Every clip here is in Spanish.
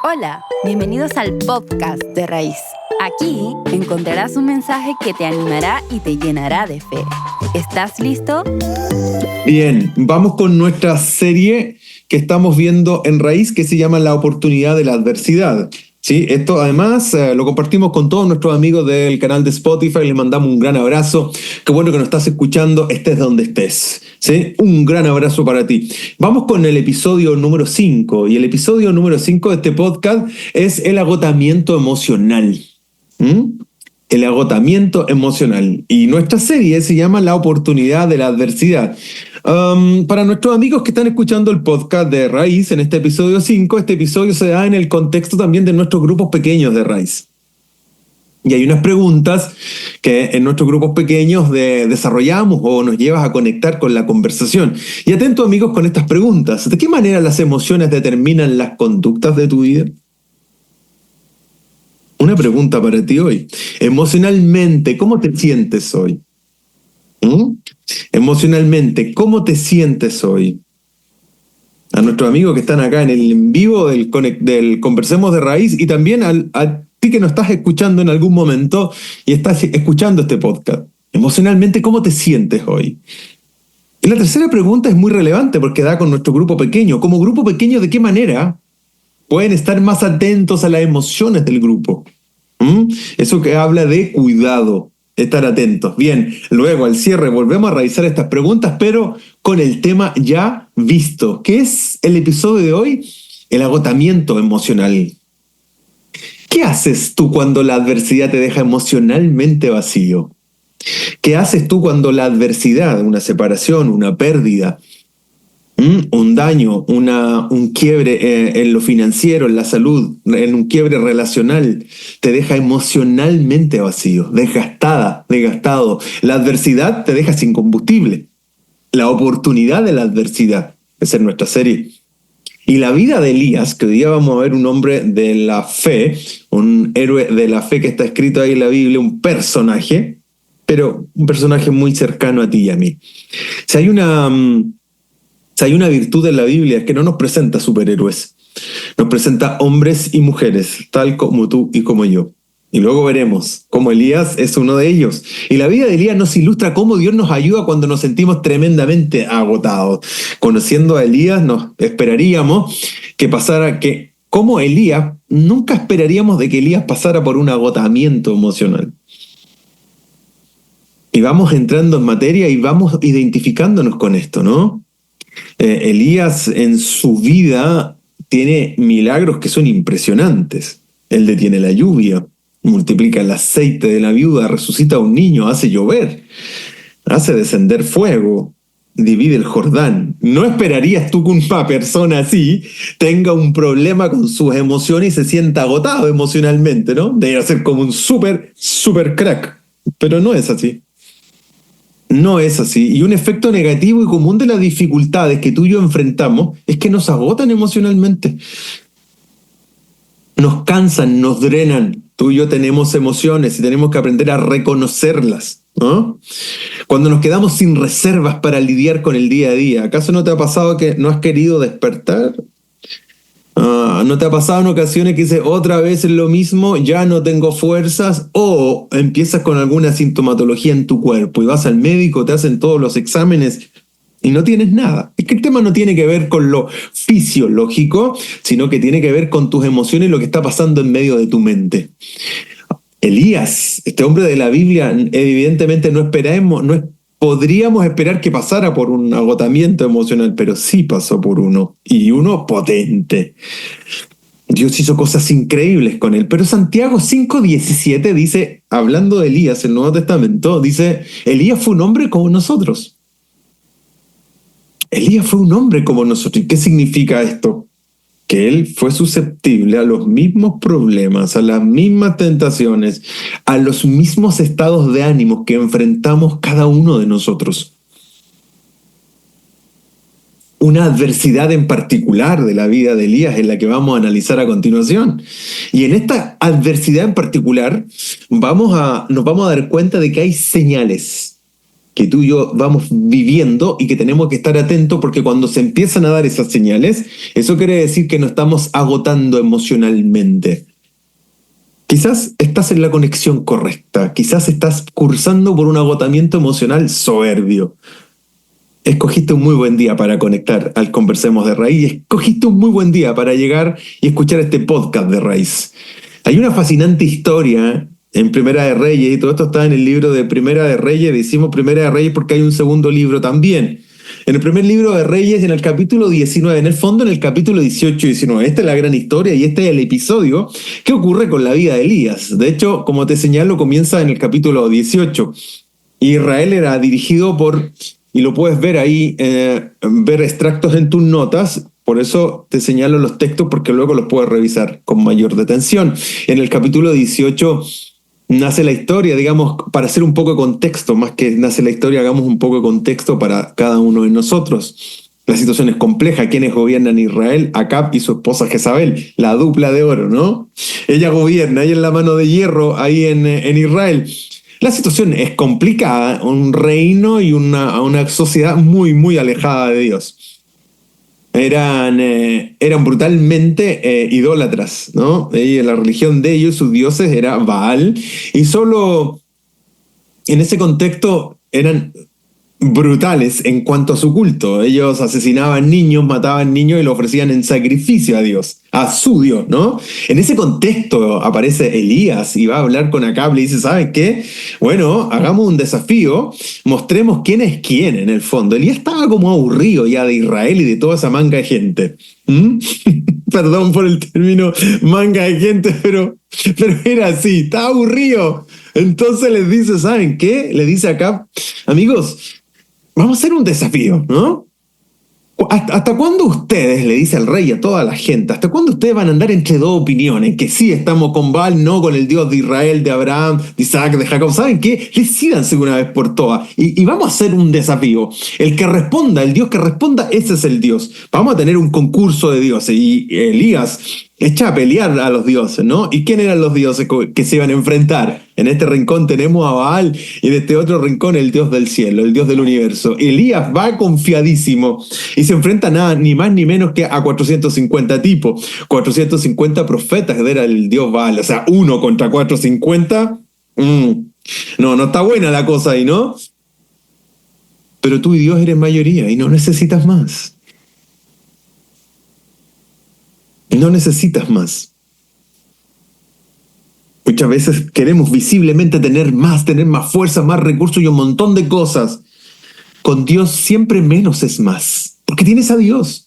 Hola, bienvenidos al podcast de Raíz. Aquí encontrarás un mensaje que te animará y te llenará de fe. ¿Estás listo? Bien, vamos con nuestra serie que estamos viendo en Raíz, que se llama La oportunidad de la adversidad. ¿Sí? Esto además lo compartimos con todos nuestros amigos del canal de Spotify. Les mandamos un gran abrazo. Qué bueno que nos estás escuchando, estés donde estés. ¿Sí? Un gran abrazo para ti. Vamos con el episodio número 5. Y el episodio número 5 de este podcast es el agotamiento emocional. El agotamiento emocional. Y nuestra serie se llama La oportunidad de la adversidad. Para nuestros amigos que están escuchando el podcast de Raíz en este episodio 5, este episodio se da en el contexto también de nuestros grupos pequeños de Raíz. Y hay unas preguntas que en nuestros grupos pequeños desarrollamos o nos llevas a conectar con la conversación. Y atento, amigos, con estas preguntas. ¿De qué manera las emociones determinan las conductas de tu vida? Una pregunta para ti hoy. Emocionalmente, ¿cómo te sientes hoy? Emocionalmente, ¿cómo te sientes hoy? A nuestros amigos que están acá en el en vivo del Conversemos de Raíz y también a ti que nos estás escuchando en algún momento y estás escuchando este podcast. Emocionalmente, ¿cómo te sientes hoy? Y la tercera pregunta es muy relevante porque da con nuestro grupo pequeño. Como grupo pequeño, ¿de qué manera pueden estar más atentos a las emociones del grupo? Eso que habla de cuidado, estar atentos. Bien, luego al cierre volvemos a revisar estas preguntas, pero con el tema ya visto. ¿Qué es el episodio de hoy? El agotamiento emocional. ¿Qué haces tú cuando la adversidad te deja emocionalmente vacío? ¿Qué haces tú cuando la adversidad, una separación, una pérdida, un daño, un quiebre en lo financiero, en la salud, en un quiebre relacional, te deja emocionalmente vacío, desgastado? La adversidad te deja sin combustible. La oportunidad de la adversidad, esa es nuestra serie. Y la vida de Elías, que hoy día vamos a ver un hombre de la fe, un héroe de la fe que está escrito ahí en la Biblia, un personaje, pero un personaje muy cercano a ti y a mí. Si hay una virtud en la Biblia, es que no nos presenta superhéroes. Nos presenta hombres y mujeres, tal como tú y como yo. Y luego veremos cómo Elías es uno de ellos. Y la vida de Elías nos ilustra cómo Dios nos ayuda cuando nos sentimos tremendamente agotados. Conociendo a Elías, nos esperaríamos que pasara que, como Elías, nunca esperaríamos de que Elías pasara por un agotamiento emocional. Y vamos entrando en materia y vamos identificándonos con esto, ¿no? Elías en su vida tiene milagros que son impresionantes. Él detiene la lluvia, multiplica el aceite de la viuda, resucita a un niño, hace llover, hace descender fuego, divide el Jordán. ¿No esperarías tú que una persona así tenga un problema con sus emociones y se sienta agotado emocionalmente, ¿no? Debería ser como un súper crack, pero no es así. No es así. Y un efecto negativo y común de las dificultades que tú y yo enfrentamos es que nos agotan emocionalmente. Nos cansan, nos drenan. Tú y yo tenemos emociones y tenemos que aprender a reconocerlas, ¿no? Cuando nos quedamos sin reservas para lidiar con el día a día, ¿acaso no te ha pasado que no has querido despertar? ¿No te ha pasado en ocasiones que dices otra vez es lo mismo, ya no tengo fuerzas? O empiezas con alguna sintomatología en tu cuerpo y vas al médico, te hacen todos los exámenes y no tienes nada. Es que el tema no tiene que ver con lo fisiológico, sino que tiene que ver con tus emociones y lo que está pasando en medio de tu mente. Elías, este hombre de la Biblia, evidentemente podríamos esperar que pasara por un agotamiento emocional, pero sí pasó por uno, y uno potente. Dios hizo cosas increíbles con él. Pero Santiago 5:17 dice, hablando de Elías, el Nuevo Testamento, dice, Elías fue un hombre como nosotros. Elías fue un hombre como nosotros. ¿Y qué significa esto? Que él fue susceptible a los mismos problemas, a las mismas tentaciones, a los mismos estados de ánimo que enfrentamos cada uno de nosotros. Una adversidad en particular de la vida de Elías es la que vamos a analizar a continuación. Y en esta adversidad en particular nos vamos a dar cuenta de que hay señales. que tú y yo vamos viviendo y que tenemos que estar atentos, porque cuando se empiezan a dar esas señales, eso quiere decir que nos estamos agotando emocionalmente. Quizás estás en la conexión correcta, quizás estás cursando por un agotamiento emocional soberbio. Escogiste un muy buen día para conectar al Conversemos de Raíz, y escogiste un muy buen día para llegar y escuchar este podcast de Raíz. Hay una fascinante historia en Primera de Reyes, y todo esto está en el libro de Primera de Reyes. Decimos Primera de Reyes porque hay un segundo libro también. En el primer libro de Reyes, en el capítulo 19, en el fondo en el capítulo 18 y 19. Esta es la gran historia y este es el episodio que ocurre con la vida de Elías. De hecho, como te señalo, comienza en el capítulo 18. Israel era dirigido por, y lo puedes ver ahí, ver extractos en tus notas. Por eso te señalo los textos, porque luego los puedes revisar con mayor detención. En el capítulo 18 nace la historia, digamos, para hacer un poco de contexto, más que nace la historia, hagamos un poco de contexto para cada uno de nosotros. La situación es compleja. ¿Quiénes gobiernan Israel? Acab y su esposa Jezabel, la dupla de oro, ¿no? Ella gobierna, ella es la mano de hierro ahí en Israel. La situación es complicada, un reino y una sociedad muy, muy alejada de Dios. Eran brutalmente idólatras, ¿no? La religión de ellos, sus dioses, era Baal, y solo en ese contexto eran brutales en cuanto a su culto. Ellos asesinaban niños, mataban niños y lo ofrecían en sacrificio a Dios, a su Dios, ¿no? En ese contexto aparece Elías y va a hablar con Acab, le dice, ¿saben qué? Bueno, hagamos un desafío, mostremos quién es quién en el fondo. Elías estaba como aburrido ya de Israel y de toda esa manga de gente. Perdón por el término manga de gente, pero era así, estaba aburrido. Entonces les dice, ¿saben qué? Le dice Acab, amigos, vamos a hacer un desafío, ¿no? ¿Hasta cuándo ustedes, le dice al rey y a toda la gente, hasta cuándo ustedes van a andar entre dos opiniones? Que sí estamos con Baal, no con el Dios de Israel, de Abraham, de Isaac, de Jacob. ¿Saben qué? Decídanse una vez por todas. Y vamos a hacer un desafío. El que responda, el Dios que responda, ese es el Dios. Vamos a tener un concurso de dioses. Y Elías echa a pelear a los dioses, ¿no? ¿Y quién eran los dioses que se iban a enfrentar? En este rincón tenemos a Baal y en este otro rincón el Dios del cielo, el Dios del universo. Elías va confiadísimo y se enfrenta ni más ni menos que a 450 tipos, 450 profetas, era el Dios Baal. O sea, 1 contra 450. No está buena la cosa ahí, ¿no? Pero tú y Dios eres mayoría y no necesitas más. No necesitas más. Muchas veces queremos visiblemente tener más fuerza, más recursos y un montón de cosas. Con Dios siempre menos es más, porque tienes a Dios.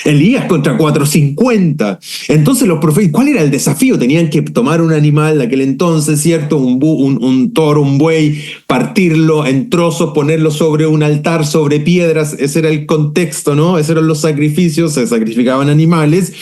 Elías contra 450. Entonces los profetas, ¿cuál era el desafío? Tenían que tomar un animal de aquel entonces, ¿cierto? Un toro, un buey, partirlo en trozos, ponerlo sobre un altar, sobre piedras. Ese era el contexto, ¿no? Esos eran los sacrificios, se sacrificaban animales.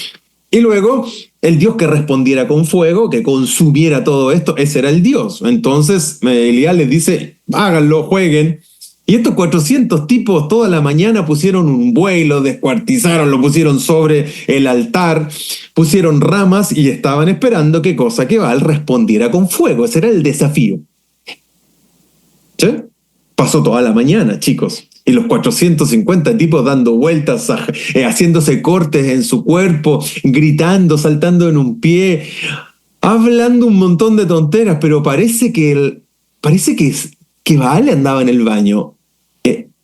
Y luego el Dios que respondiera con fuego, que consumiera todo esto, ese era el Dios. Entonces Elías les dice, háganlo, jueguen. Y estos 400 tipos toda la mañana pusieron un buey, lo descuartizaron, lo pusieron sobre el altar, pusieron ramas y estaban esperando ¿qué cosa? Que Baal respondiera con fuego. Ese era el desafío. ¿Sí? Pasó toda la mañana, chicos. Y los 450 tipos dando vueltas, haciéndose cortes en su cuerpo, gritando, saltando en un pie, hablando un montón de tonteras, pero parece que Baal andaba en el baño.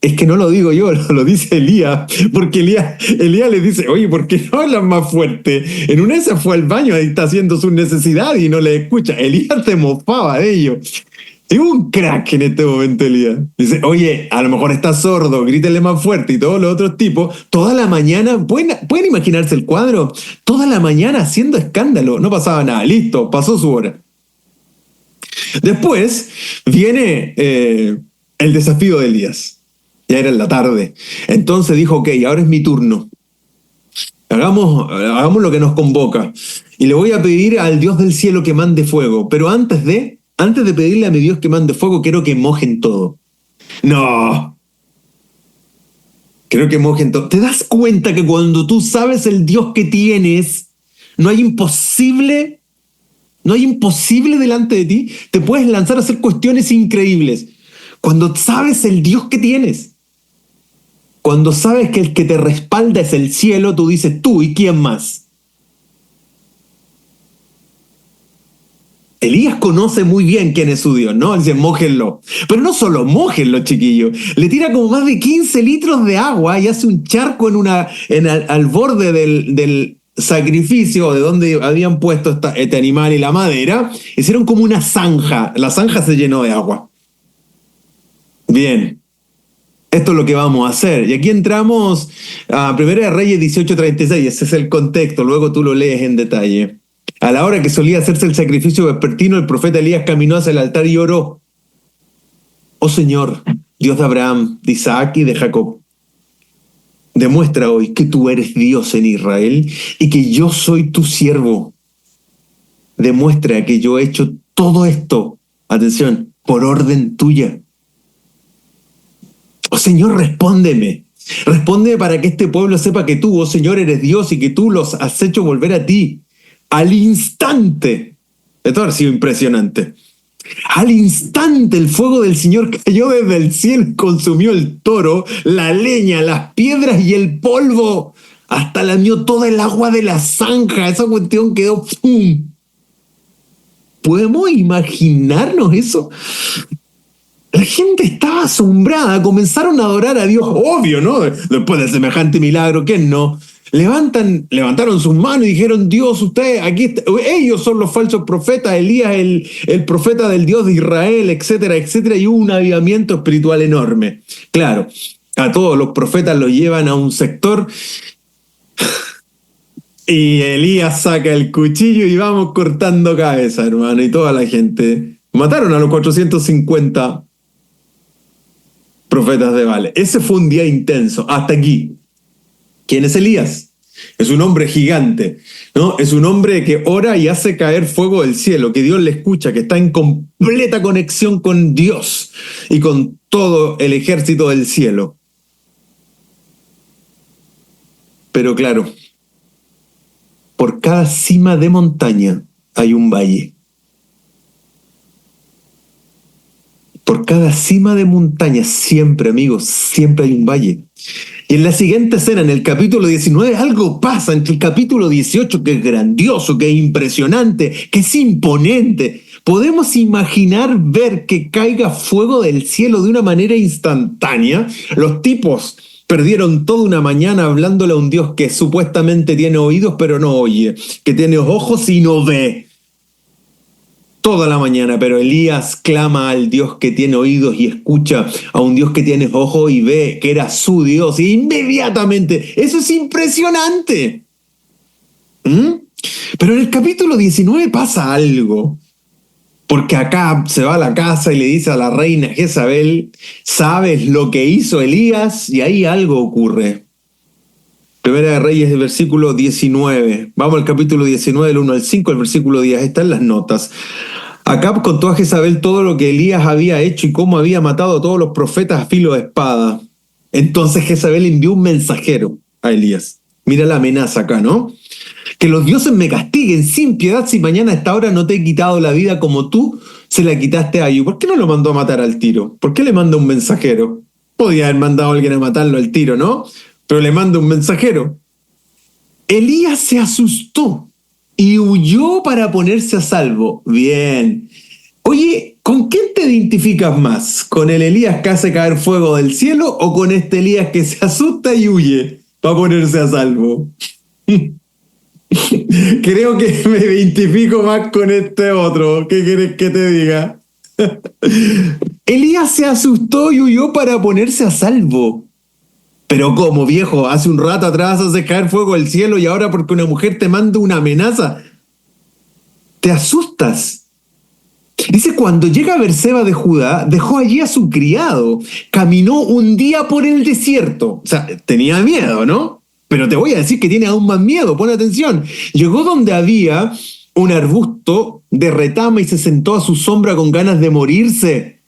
Es que no lo digo yo, lo dice Elías, porque Elías le dice, oye, ¿por qué no hablan más fuerte? En una de esas fue al baño, ahí está haciendo su necesidad y no le escucha. Elías se mofaba de ello. Es un crack en este momento, Elías. Dice, oye, a lo mejor está sordo, grítele más fuerte. Y todos los otros tipos, toda la mañana, ¿pueden imaginarse el cuadro? Toda la mañana haciendo escándalo, no pasaba nada, listo, pasó su hora. Después viene el desafío de Elías. Ya era en la tarde. Entonces dijo, ok, ahora es mi turno. Hagamos lo que nos convoca. Y le voy a pedir al Dios del cielo que mande fuego. Pero antes de pedirle a mi Dios que mande fuego, quiero que mojen todo. No. Quiero que mojen todo. ¿Te das cuenta que cuando tú sabes el Dios que tienes, no hay imposible delante de ti? Te puedes lanzar a hacer cuestiones increíbles. Cuando sabes el Dios que tienes. Cuando sabes que el que te respalda es el cielo, tú dices, tú y quién más. Elías conoce muy bien quién es su Dios, ¿no? Dice, mójenlo. Pero no solo mójenlo, chiquillo. Le tira como más de 15 litros de agua y hace un charco al borde del sacrificio de donde habían puesto este animal y la madera. Hicieron como una zanja. La zanja se llenó de agua. Bien. Esto es lo que vamos a hacer. Y aquí entramos a 1 Reyes 18:36. Ese es el contexto. Luego tú lo lees en detalle. A la hora que solía hacerse el sacrificio vespertino, el profeta Elías caminó hacia el altar y oró. Oh Señor, Dios de Abraham, de Isaac y de Jacob, demuestra hoy que tú eres Dios en Israel y que yo soy tu siervo. Demuestra que yo he hecho todo esto, atención, por orden tuya. Oh Señor, respóndeme. Respóndeme para que este pueblo sepa que tú, oh Señor, eres Dios y que tú los has hecho volver a ti. Al instante, esto ha sido impresionante, al instante el fuego del Señor cayó desde el cielo y consumió el toro, la leña, las piedras y el polvo, hasta lamió toda el agua de la zanja. Esa cuestión quedó ¡pum! ¿Podemos imaginarnos eso? La gente estaba asombrada, comenzaron a adorar a Dios, obvio, ¿no? Después de semejante milagro, ¿quién no? Levantaron sus manos y dijeron, Dios, usted, aquí está. Ellos son los falsos profetas, Elías, el profeta del Dios de Israel, etcétera, etcétera, y hubo un avivamiento espiritual enorme. Claro, a todos los profetas los llevan a un sector y Elías saca el cuchillo y vamos cortando cabeza, hermano, y toda la gente. Mataron a los 450 profetas de Baal. Ese fue un día intenso, hasta aquí. ¿Quién es Elías? Es un hombre gigante, ¿no? Es un hombre que ora y hace caer fuego del cielo, que Dios le escucha, que está en completa conexión con Dios y con todo el ejército del cielo. Pero claro, por cada cima de montaña hay un valle. Por cada cima de montaña, siempre, amigos, siempre hay un valle. Y en la siguiente escena, en el capítulo 19, algo pasa entre el capítulo 18, que es grandioso, que es impresionante, que es imponente. Podemos imaginar ver que caiga fuego del cielo de una manera instantánea. Los tipos perdieron toda una mañana hablándole a un Dios que supuestamente tiene oídos, pero no oye, que tiene ojos y no ve. Toda la mañana, pero Elías clama al Dios que tiene oídos y escucha, a un Dios que tiene ojos y ve que era su Dios, y inmediatamente, eso es impresionante. Pero en el capítulo 19 pasa algo, porque Acab se va a la casa y le dice a la reina Jezabel, ¿sabes lo que hizo Elías? Y ahí algo ocurre. Primera de Reyes, el versículo 19. Vamos al capítulo 19, del 1 al 5, el versículo 10. Están las notas. Acab contó a Jezabel todo lo que Elías había hecho y cómo había matado a todos los profetas a filo de espada. Entonces Jezabel envió un mensajero a Elías. Mira la amenaza acá, ¿no? Que los dioses me castiguen sin piedad si mañana a esta hora no te he quitado la vida como tú se la quitaste a Ayub. ¿Por qué no lo mandó a matar al tiro? ¿Por qué le manda un mensajero? Podía haber mandado a alguien a matarlo al tiro, ¿no? Pero le manda un mensajero. Elías se asustó y huyó para ponerse a salvo. Bien. Oye, ¿con quién te identificas más? ¿Con el Elías que hace caer fuego del cielo o con este Elías que se asusta y huye para ponerse a salvo? Creo que me identifico más con este otro. ¿Qué quieres que te diga? Elías se asustó y huyó para ponerse a salvo. Pero ¿cómo, viejo? Hace un rato atrás haces caer fuego del cielo y ahora porque una mujer te manda una amenaza, te asustas. Dice, cuando llega a Berseba de Judá, dejó allí a su criado, caminó un día por el desierto. O sea, tenía miedo, ¿no? Pero te voy a decir que tiene aún más miedo, pon atención. Llegó donde había un arbusto de retama y se sentó a su sombra con ganas de morirse.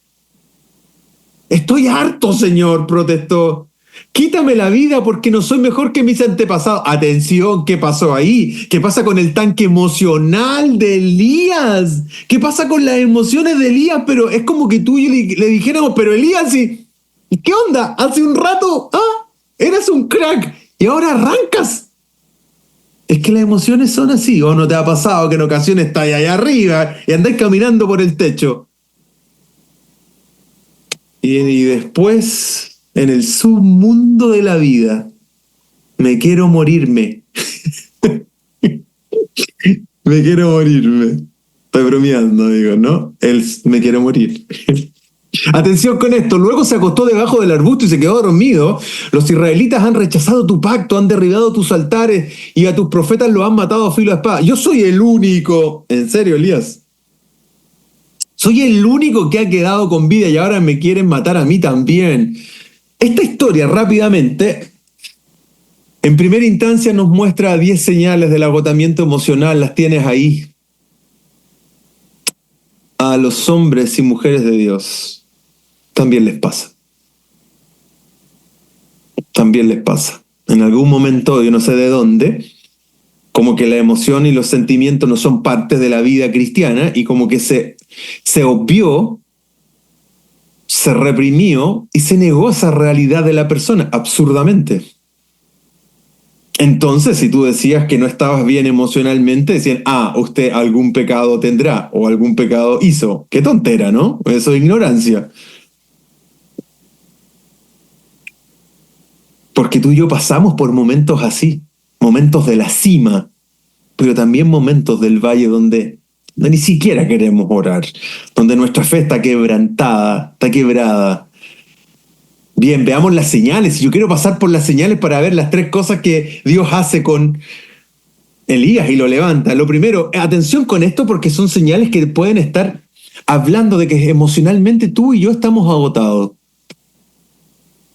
Estoy harto, Señor, protestó. Quítame la vida porque no soy mejor que mis antepasados. Atención, ¿qué pasó ahí? ¿Qué pasa con el tanque emocional de Elías? ¿Qué pasa con las emociones de Elías? Pero es como que tú y yo le dijéramos, pero Elías, ¿y qué onda? Hace un rato, eras un crack y ahora arrancas. Es que las emociones son así. ¿O no te ha pasado que en ocasiones estás allá arriba y andás caminando por el techo? Y después, en el submundo de la vida, me quiero morirme. Me quiero morirme. Estoy bromeando, digo, ¿no? Me quiero morir. Atención con esto, luego se acostó debajo del arbusto y se quedó dormido. Los israelitas han rechazado tu pacto, han derribado tus altares y a tus profetas los han matado a filo de espada. Yo soy el único. ¿En serio, Elías? Soy el único que ha quedado con vida y ahora me quieren matar a mí también. Esta historia, rápidamente, en primera instancia nos muestra 10 señales del agotamiento emocional. Las tienes ahí. A los hombres y mujeres de Dios también les pasa. También les pasa. En algún momento, yo no sé de dónde, como que la emoción y los sentimientos no son parte de la vida cristiana y como que se obvió, se reprimió y se negó esa realidad de la persona, absurdamente. Entonces, si tú decías que no estabas bien emocionalmente, decían, usted algún pecado tendrá o algún pecado hizo. Qué tontera, ¿no? Eso es ignorancia. Porque tú y yo pasamos por momentos así, momentos de la cima, pero también momentos del valle donde ni siquiera queremos orar, donde nuestra fe está quebrantada, está quebrada. Bien, veamos las señales. Yo quiero pasar por las señales para ver las 3 cosas que Dios hace con Elías y lo levanta. Lo primero, atención con esto porque son señales que pueden estar hablando de que emocionalmente tú y yo estamos agotados.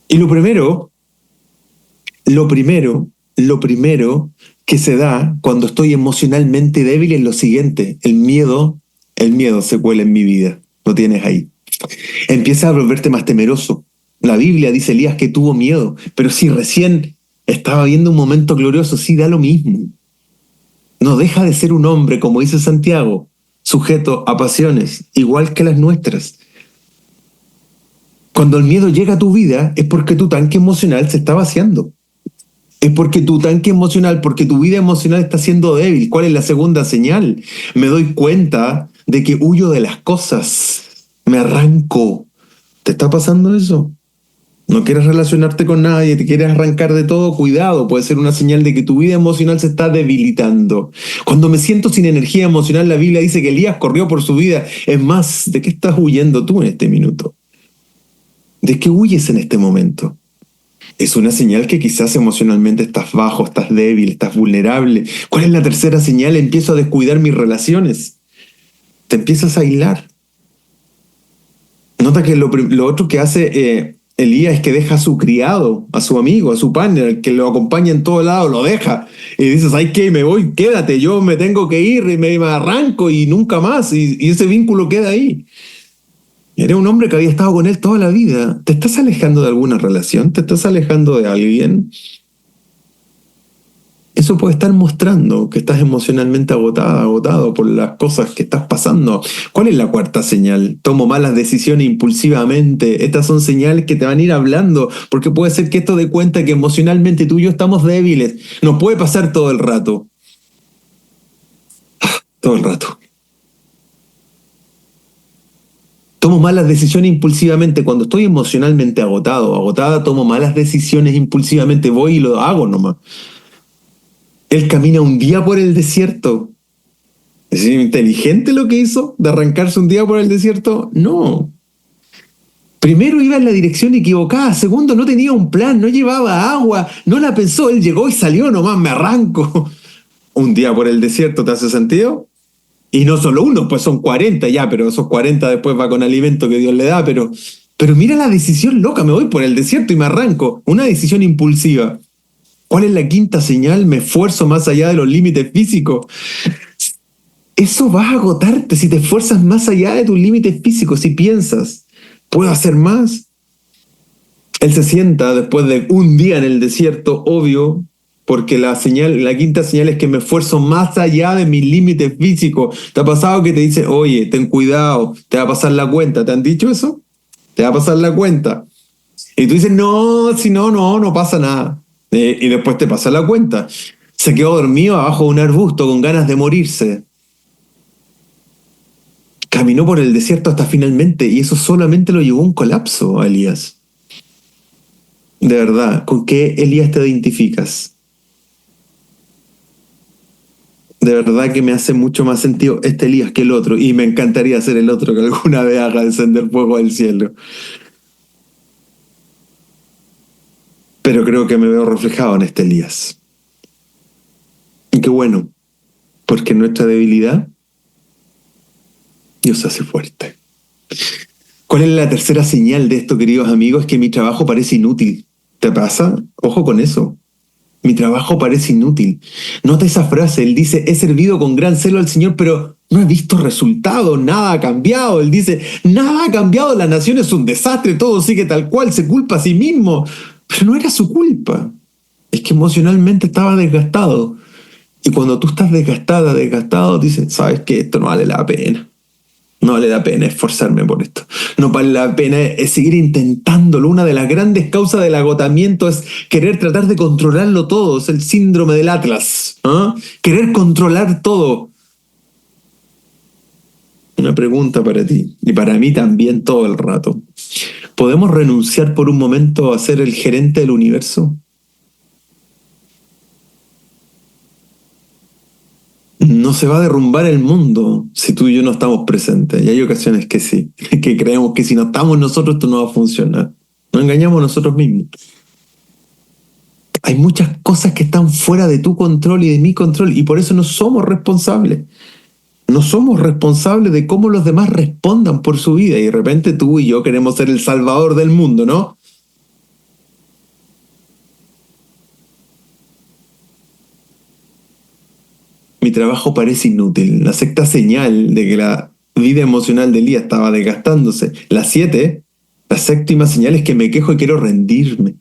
Y lo primero que se da cuando estoy emocionalmente débil es lo siguiente: el miedo se cuela en mi vida. Lo tienes ahí. Empieza a volverte más temeroso. La Biblia dice Elías que tuvo miedo, pero si recién estaba viendo un momento glorioso, sí da lo mismo. No deja de ser un hombre, como dice Santiago, sujeto a pasiones, igual que las nuestras. Cuando el miedo llega a tu vida es porque tu tanque emocional se está vaciando. Es porque tu tanque emocional, porque tu vida emocional está siendo débil. ¿Cuál es la segunda señal? Me doy cuenta de que huyo de las cosas. Me arranco. ¿Te está pasando eso? No quieres relacionarte con nadie, te quieres arrancar de todo, cuidado, puede ser una señal de que tu vida emocional se está debilitando. Cuando me siento sin energía emocional, la Biblia dice que Elías corrió por su vida. Es más, ¿de qué estás huyendo tú en este minuto? ¿De qué huyes en este momento? Es una señal que quizás emocionalmente estás bajo, estás débil, estás vulnerable. ¿Cuál es la tercera señal? Empiezo a descuidar mis relaciones. Te empiezas a aislar. Nota que lo otro que hace Elías es que deja a su criado, a su amigo, a su partner, el que lo acompaña en todo lado, lo deja. Y dices, ay, ¿qué? Me voy, quédate, yo me tengo que ir, y me arranco y nunca más. Y ese vínculo queda ahí. Era un hombre que había estado con él toda la vida. ¿Te estás alejando de alguna relación? ¿Te estás alejando de alguien? Eso puede estar mostrando que estás emocionalmente agotado por las cosas que estás pasando. ¿Cuál es la cuarta señal? Tomo malas decisiones impulsivamente. Estas son señales que te van a ir hablando, porque puede ser que esto dé cuenta que emocionalmente tú y yo estamos débiles. No puede pasar todo el rato. Todo el rato. Tomo malas decisiones impulsivamente. Cuando estoy emocionalmente agotada, tomo malas decisiones impulsivamente. Voy y lo hago nomás. Él camina un día por el desierto. ¿Es inteligente lo que hizo de arrancarse un día por el desierto? No. Primero iba en la dirección equivocada. Segundo, no tenía un plan, no llevaba agua, no la pensó. Él llegó y salió nomás, me arranco. Un día por el desierto, ¿te hace sentido? Y no solo uno, pues son 40 ya, pero esos 40 después va con alimento que Dios le da. Pero mira la decisión loca, me voy por el desierto y me arranco. Una decisión impulsiva. ¿Cuál es la quinta señal? Me esfuerzo más allá de los límites físicos. Eso va a agotarte si te esfuerzas más allá de tus límites físicos, si piensas, ¿puedo hacer más? Él se sienta después de un día en el desierto, obvio, porque la quinta señal es que me esfuerzo más allá de mis límites físicos. ¿Te ha pasado que te dicen, oye, ten cuidado, te va a pasar la cuenta? ¿Te han dicho eso? Te va a pasar la cuenta. Y tú dices, no, si no pasa nada. Y después te pasa la cuenta. Se quedó dormido abajo de un arbusto con ganas de morirse. Caminó por el desierto hasta finalmente, y eso solamente lo llevó a un colapso a Elías. De verdad, ¿con qué Elías te identificas? De verdad que me hace mucho más sentido este Elías que el otro, y me encantaría ser el otro que alguna vez haga descender fuego del cielo. Pero creo que me veo reflejado en este Elías. Y qué bueno, porque en nuestra debilidad Dios se hace fuerte. ¿Cuál es la tercera señal de esto, queridos amigos? Es que mi trabajo parece inútil. ¿Te pasa? Ojo con eso. Mi trabajo parece inútil. Nota esa frase, él dice, he servido con gran celo al Señor, pero no he visto resultados, nada ha cambiado. Él dice, nada ha cambiado, la nación es un desastre, todo sigue tal cual, se culpa a sí mismo. Pero no era su culpa, es que emocionalmente estaba desgastado. Y cuando tú estás desgastado, dices, sabes que esto no vale la pena. No vale la pena esforzarme por esto. No vale la pena seguir intentándolo. Una de las grandes causas del agotamiento es querer tratar de controlarlo todo. Es el síndrome del Atlas. Querer controlar todo. Una pregunta para ti y para mí también todo el rato. ¿Podemos renunciar por un momento a ser el gerente del universo? No se va a derrumbar el mundo si tú y yo no estamos presentes. Y hay ocasiones que sí, que creemos que si no estamos nosotros esto no va a funcionar. Nos engañamos a nosotros mismos. Hay muchas cosas que están fuera de tu control y de mi control, y por eso no somos responsables. No somos responsables de cómo los demás respondan por su vida. Y de repente tú y yo queremos ser el salvador del mundo, ¿no? Mi trabajo parece inútil. La sexta señal de que la vida emocional de Elías estaba desgastándose. La séptima señal es que me quejo y quiero rendirme.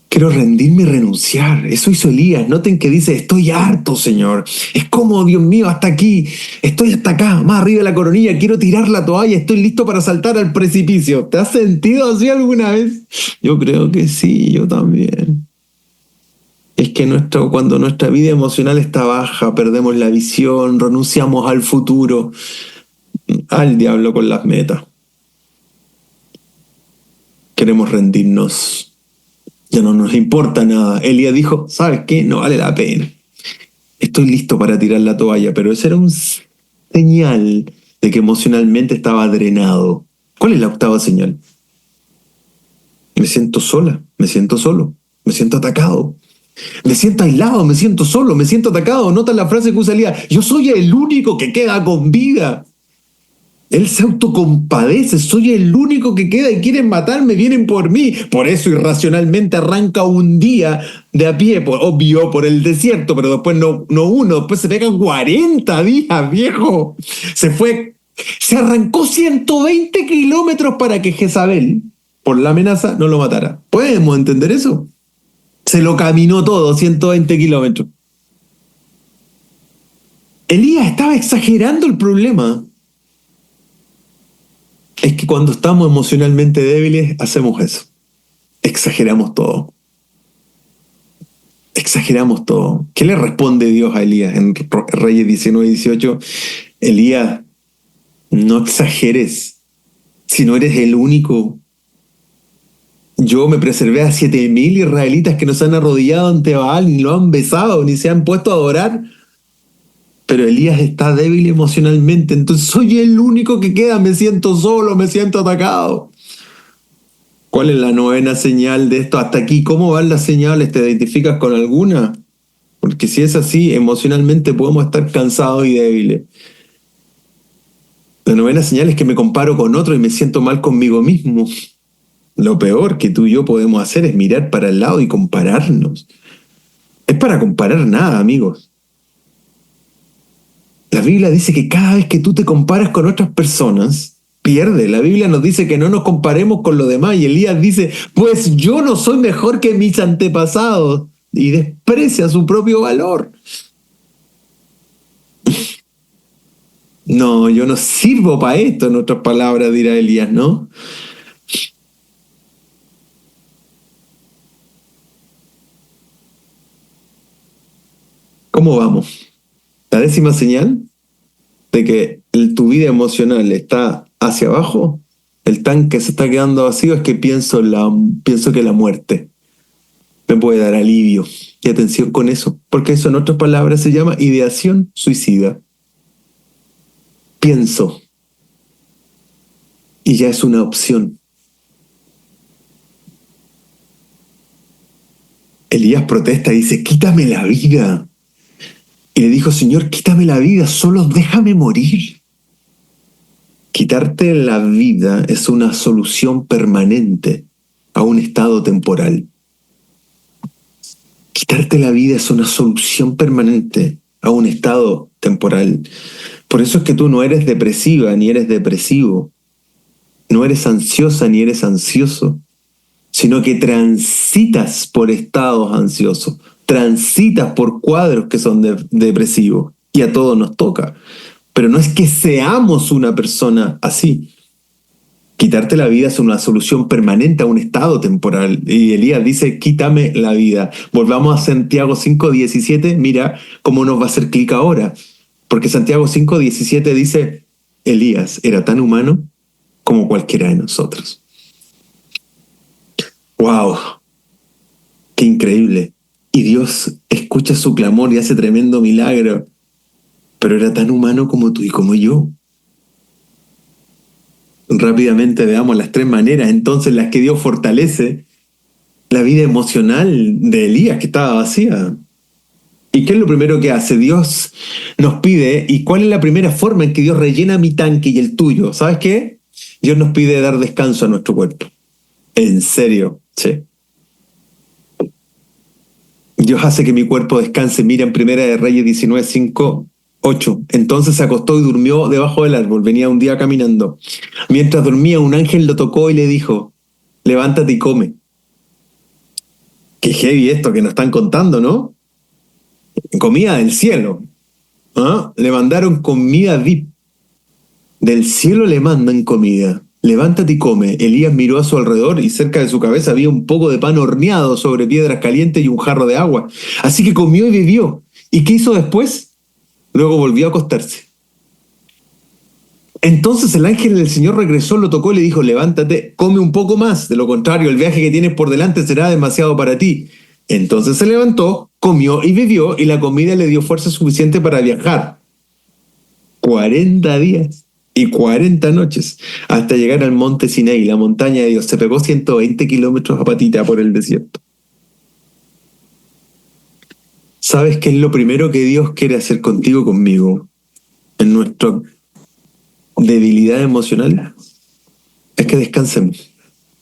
Quiero rendirme y renunciar. Eso hizo Elías. Noten que dice, estoy harto, Señor. Es como, Dios mío, hasta aquí. Estoy hasta acá, más arriba de la coronilla. Quiero tirar la toalla. Estoy listo para saltar al precipicio. ¿Te has sentido así alguna vez? Yo creo que sí, yo también. Es que cuando nuestra vida emocional está baja, perdemos la visión, renunciamos al futuro, al diablo con las metas. Queremos rendirnos. Ya no nos importa nada. Elías dijo, ¿sabes qué? No vale la pena. Estoy listo para tirar la toalla, pero ese era un señal de que emocionalmente estaba drenado. ¿Cuál es la octava señal? Me siento sola, me siento solo, me siento atacado. Me siento aislado, me siento solo, me siento atacado. Nota la frase que usa Elías, yo soy el único que queda con vida. Él se autocompadece, soy el único que queda y quieren matarme, vienen por mí. Por eso irracionalmente arranca un día de a pie, obvio, por el desierto, pero después no uno, después se pegan 40 días, viejo. Se arrancó 120 kilómetros para que Jezabel, por la amenaza, no lo matara. ¿Podemos entender eso? Se lo caminó todo, 120 kilómetros. Elías estaba exagerando el problema. Es que cuando estamos emocionalmente débiles, hacemos eso. Exageramos todo. Exageramos todo. ¿Qué le responde Dios a Elías en Reyes 19-18? Elías, no exageres. Si no eres el único. Yo me preservé a 7,000 israelitas que no se han arrodillado ante Baal, ni lo han besado, ni se han puesto a adorar. Pero Elías está débil emocionalmente, entonces soy el único que queda, me siento solo, me siento atacado. ¿Cuál es la novena señal de esto? Hasta aquí, ¿cómo van las señales? ¿Te identificas con alguna? Porque si es así, emocionalmente podemos estar cansados y débiles. La novena señal es que me comparo con otro y me siento mal conmigo mismo. Lo peor que tú y yo podemos hacer es mirar para el lado y compararnos. Es para comparar nada, amigos. La Biblia dice que cada vez que tú te comparas con otras personas, pierde. La Biblia nos dice que no nos comparemos con los demás y Elías dice, pues yo no soy mejor que mis antepasados, y desprecia su propio valor. No, yo no sirvo para esto, en otras palabras dirá Elías, ¿no? ¿Cómo vamos? La 10ª señal de que tu vida emocional está hacia abajo, el tanque se está quedando vacío, es que pienso que la muerte me puede dar alivio. Y atención con eso, porque eso en otras palabras se llama ideación suicida. Pienso, y ya es una opción. Elías protesta y dice, quítame la vida. Y le dijo, Señor, quítame la vida, solo déjame morir. Quitarte la vida es una solución permanente a un estado temporal. Quitarte la vida es una solución permanente a un estado temporal. Por eso es que tú no eres depresiva ni eres depresivo. No eres ansiosa ni eres ansioso, sino que transitas por estados ansiosos, transitas por cuadros que son depresivos, y a todos nos toca. Pero no es que seamos una persona así. Quitarte la vida es una solución permanente a un estado temporal. Y Elías dice, quítame la vida. Volvamos a Santiago 5:17, mira cómo nos va a hacer clic ahora. Porque Santiago 5:17 dice, Elías era tan humano como cualquiera de nosotros. ¡Wow! ¡Qué increíble! Y Dios escucha su clamor y hace tremendo milagro. Pero era tan humano como tú y como yo. Rápidamente veamos las 3 maneras entonces las que Dios fortalece la vida emocional de Elías, que estaba vacía. ¿Y qué es lo primero que hace? Dios nos pide, ¿y cuál es la primera forma en que Dios rellena mi tanque y el tuyo? ¿Sabes qué? Dios nos pide dar descanso a nuestro cuerpo. En serio, sí. Dios hace que mi cuerpo descanse. Mira en Primera de Reyes 19:5-8. Entonces se acostó y durmió debajo del árbol. Venía un día caminando. Mientras dormía, un ángel lo tocó y le dijo, levántate y come. Qué heavy esto que nos están contando, ¿no? Comida del cielo. ¿Ah? Le mandaron comida VIP. Del cielo le mandan comida. Levántate y come. Elías miró a su alrededor y cerca de su cabeza había un poco de pan horneado sobre piedras calientes y un jarro de agua. Así que comió y bebió. ¿Y qué hizo después? Luego volvió a acostarse. Entonces el ángel del Señor regresó, lo tocó y le dijo, levántate, come un poco más. De lo contrario, el viaje que tienes por delante será demasiado para ti. Entonces se levantó, comió y bebió, y la comida le dio fuerza suficiente para viajar 40 días y 40 noches hasta llegar al monte Sinaí, la montaña de Dios. Se pegó 120 kilómetros a patita por el desierto. ¿Sabes qué es lo primero que Dios quiere hacer contigo, conmigo, en nuestra debilidad emocional? Es que descansemos.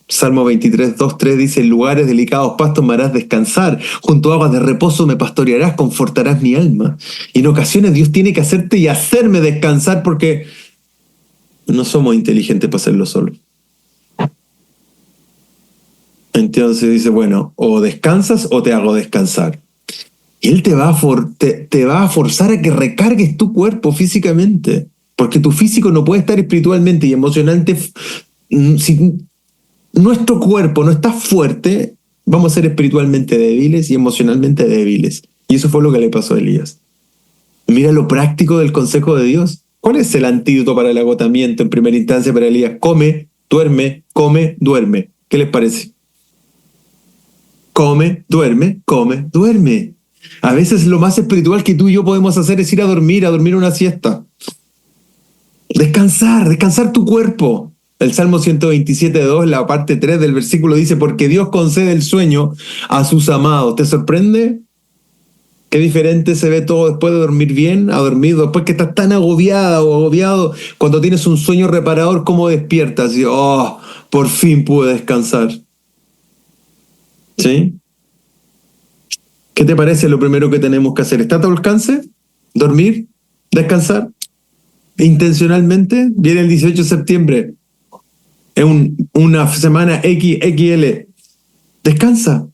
Salmo 23:2-3 dice, en lugares delicados pastos me harás descansar, junto a aguas de reposo me pastorearás, confortarás mi alma. Y en ocasiones Dios tiene que hacerte y hacerme descansar porque no somos inteligentes para hacerlo solo. Entonces dice, bueno, o descansas o te hago descansar. Y Él te va a forzar a que recargues tu cuerpo físicamente, porque tu físico no puede estar espiritualmente y emocionalmente. Si nuestro cuerpo no está fuerte, vamos a ser espiritualmente débiles y emocionalmente débiles. Y eso fue lo que le pasó a Elías. Mira lo práctico del consejo de Dios. ¿Cuál es el antídoto para el agotamiento en primera instancia para Elías? Come, duerme, come, duerme. ¿Qué les parece? Come, duerme, come, duerme. A veces lo más espiritual que tú y yo podemos hacer es ir a dormir una siesta. Descansar tu cuerpo. El Salmo 127:2, la parte 3 del versículo dice, porque Dios concede el sueño a sus amados. ¿Te sorprende? Qué diferente se ve todo después de dormir bien a dormir después que estás tan agobiada o agobiado. Cuando tienes un sueño reparador, ¿cómo despiertas? Y, por fin pude descansar. ¿Sí? ¿Qué te parece lo primero que tenemos que hacer? ¿Está a tu alcance? ¿Dormir? ¿Descansar? intencionalmente, viene el 18 de septiembre, es una semana XXL. Descansa,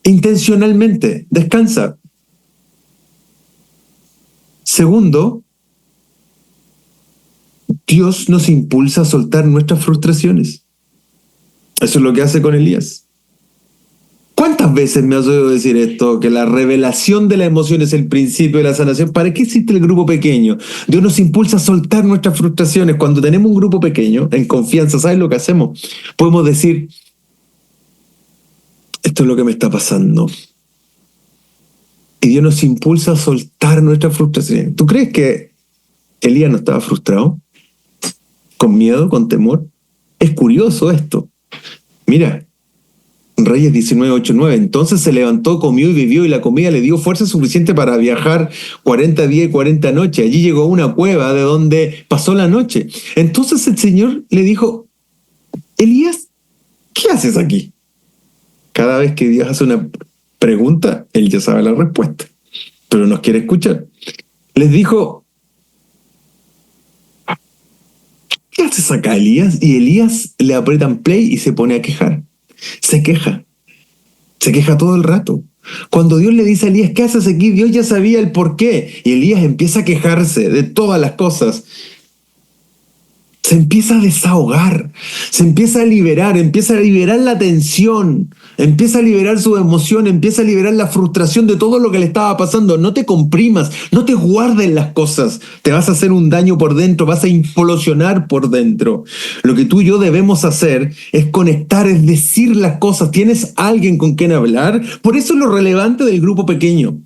intencionalmente, descansa. Segundo, Dios nos impulsa a soltar nuestras frustraciones. Eso es lo que hace con Elías. ¿Cuántas veces me has oído decir esto? Que la revelación de la emoción es el principio de la sanación. ¿Para qué existe el grupo pequeño? Dios nos impulsa a soltar nuestras frustraciones. Cuando tenemos un grupo pequeño, en confianza, ¿sabes lo que hacemos? Podemos decir, esto es lo que me está pasando. Y Dios nos impulsa a soltar nuestras frustraciones. ¿Tú crees que Elías no estaba frustrado? ¿Con miedo? ¿Con temor? Es curioso esto. Mira, Reyes 19:8-9. Entonces se levantó, comió y vivió, y la comida le dio fuerza suficiente para viajar 40 días y 40 noches. Allí llegó a una cueva de donde pasó la noche. Entonces el Señor le dijo, Elías, ¿qué haces aquí? Cada vez que Dios hace una pregunta, Él ya sabe la respuesta, pero nos quiere escuchar. Les dijo, ¿qué haces acá, Elías? Y Elías le aprietan play y se pone a quejar. Se queja todo el rato. Cuando Dios le dice a Elías, ¿qué haces aquí? Dios ya sabía el por qué. Y Elías empieza a quejarse de todas las cosas. Se empieza a desahogar, se empieza a liberar la tensión, empieza a liberar su emoción, empieza a liberar la frustración de todo lo que le estaba pasando. No te comprimas, no te guardes las cosas, te vas a hacer un daño por dentro, vas a implosionar por dentro. Lo que tú y yo debemos hacer es conectar, es decir las cosas. ¿Tienes alguien con quien hablar? Por eso es lo relevante del grupo pequeño.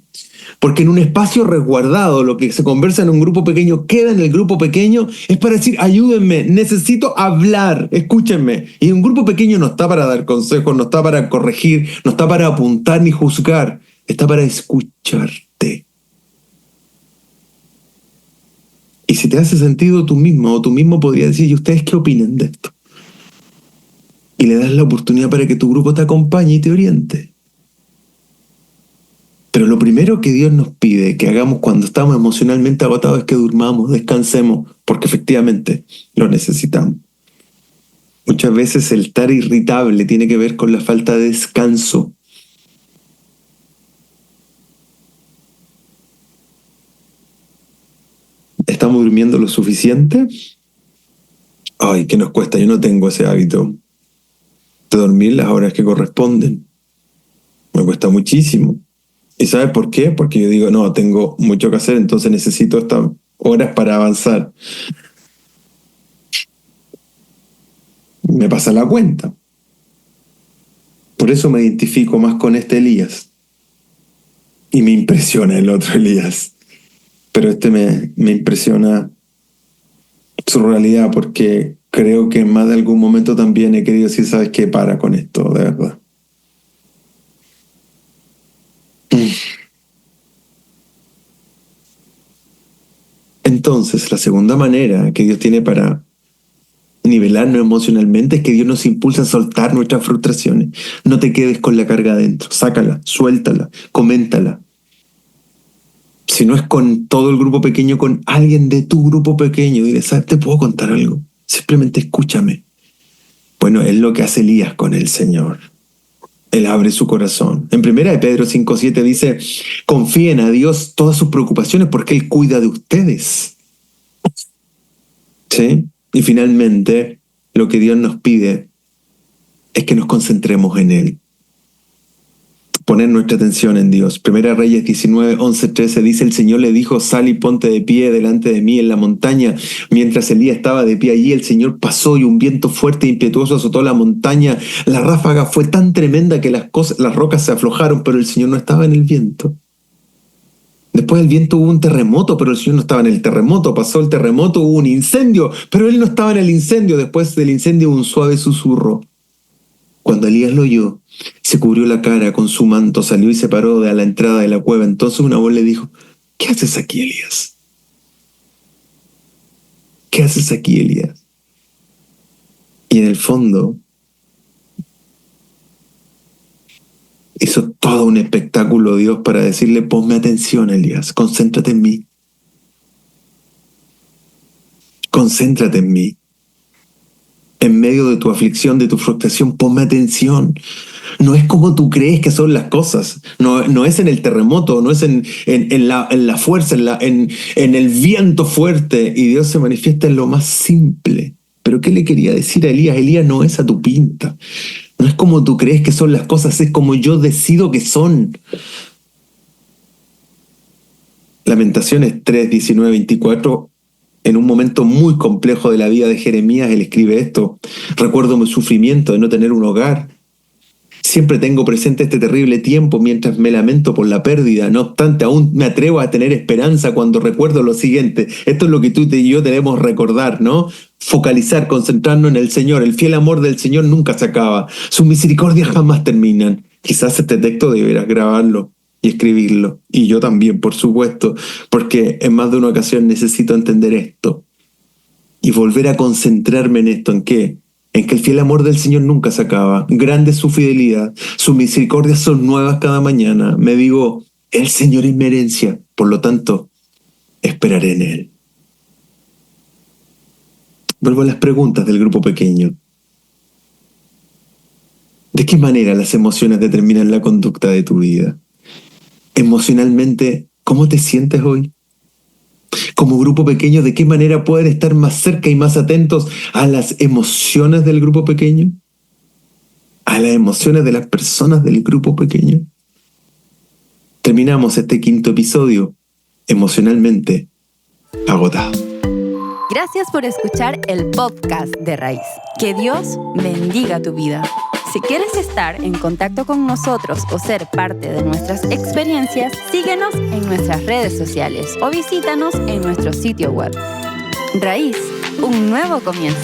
Porque en un espacio resguardado, lo que se conversa en un grupo pequeño queda en el grupo pequeño, es para decir, ayúdenme, necesito hablar, escúchenme. Y un grupo pequeño no está para dar consejos, no está para corregir, no está para apuntar ni juzgar, está para escucharte. Y si te hace sentido tú mismo o tú mismo podrías decir, ¿y ustedes qué opinan de esto? Y le das la oportunidad para que tu grupo te acompañe y te oriente. Pero lo primero que Dios nos pide que hagamos cuando estamos emocionalmente agotados es que durmamos, descansemos, porque efectivamente lo necesitamos. Muchas veces el estar irritable tiene que ver con la falta de descanso. ¿Estamos durmiendo lo suficiente? Ay, ¿qué nos cuesta? Yo no tengo ese hábito de dormir las horas que corresponden. Me cuesta muchísimo. ¿Y sabes por qué? Porque yo digo, no, tengo mucho que hacer, entonces necesito estas horas para avanzar. Me pasa la cuenta. Por eso me identifico más con este Elías. Y me impresiona el otro Elías. Pero este me impresiona su realidad, porque creo que en más de algún momento también he querido decir, ¿sabes qué? Para con esto, de verdad. Entonces, la segunda manera que Dios tiene para nivelarnos emocionalmente es que Dios nos impulsa a soltar nuestras frustraciones. No te quedes con la carga adentro, sácala, suéltala, coméntala. Si no es con todo el grupo pequeño, con alguien de tu grupo pequeño, dile, ¿sabes? Te puedo contar algo, simplemente escúchame. Bueno, es lo que hace Elías con el Señor. Él abre su corazón. En 1 Pedro 5:7 dice, confíen a Dios todas sus preocupaciones porque Él cuida de ustedes. ¿Sí? Y finalmente, lo que Dios nos pide es que nos concentremos en Él. Poner nuestra atención en Dios. 1 Reyes 19:11-13 dice, el Señor le dijo, sal y ponte de pie delante de mí en la montaña. Mientras Elías estaba de pie allí, el Señor pasó y un viento fuerte e impetuoso azotó la montaña. La ráfaga fue tan tremenda que las rocas se aflojaron, pero el Señor no estaba en el viento. Después del viento hubo un terremoto, pero el Señor no estaba en el terremoto. Pasó el terremoto, hubo un incendio, pero Él no estaba en el incendio. Después del incendio hubo un suave susurro. Cuando Elías lo oyó, se cubrió la cara con su manto, salió y se paró a la entrada de la cueva. Entonces una voz le dijo, ¿qué haces aquí, Elías? ¿Qué haces aquí, Elías? Y en el fondo hizo todo un espectáculo Dios para decirle, ponme atención, Elías, concéntrate en mí. Concéntrate en mí. En medio de tu aflicción, de tu frustración, ponme atención. No es como tú crees que son las cosas. No es en el terremoto, no es en la fuerza, en el viento fuerte. Y Dios se manifiesta en lo más simple. ¿Pero qué le quería decir a Elías? Elías, no es a tu pinta. No es como tú crees que son las cosas, es como yo decido que son. Lamentaciones 3, 19, 24. En un momento muy complejo de la vida de Jeremías, él escribe esto: recuerdo mi sufrimiento de no tener un hogar. Siempre tengo presente este terrible tiempo mientras me lamento por la pérdida. No obstante, aún me atrevo a tener esperanza cuando recuerdo lo siguiente. Esto es lo que tú y yo debemos recordar, ¿no? Focalizar, concentrarnos en el Señor. El fiel amor del Señor nunca se acaba. Sus misericordias jamás terminan. Quizás este texto deberás grabarlo y escribirlo. Y yo también, por supuesto, porque en más de una ocasión necesito entender esto y volver a concentrarme en esto. ¿En qué? En que el fiel amor del Señor nunca se acaba. Grande es su fidelidad. Sus misericordias son nuevas cada mañana. Me digo, el Señor es mi herencia. Por lo tanto, esperaré en Él. Vuelvo a las preguntas del grupo pequeño. ¿De qué manera las emociones determinan la conducta de tu vida? Emocionalmente, ¿cómo te sientes hoy? Como grupo pequeño, ¿de qué manera pueden estar más cerca y más atentos a las emociones del grupo pequeño? ¿A las emociones de las personas del grupo pequeño? Terminamos este 5º episodio emocionalmente agotado. Gracias por escuchar el podcast de Raíz. Que Dios bendiga tu vida. Si quieres estar en contacto con nosotros o ser parte de nuestras experiencias, síguenos en nuestras redes sociales o visítanos en nuestro sitio web. Raíz, un nuevo comienzo.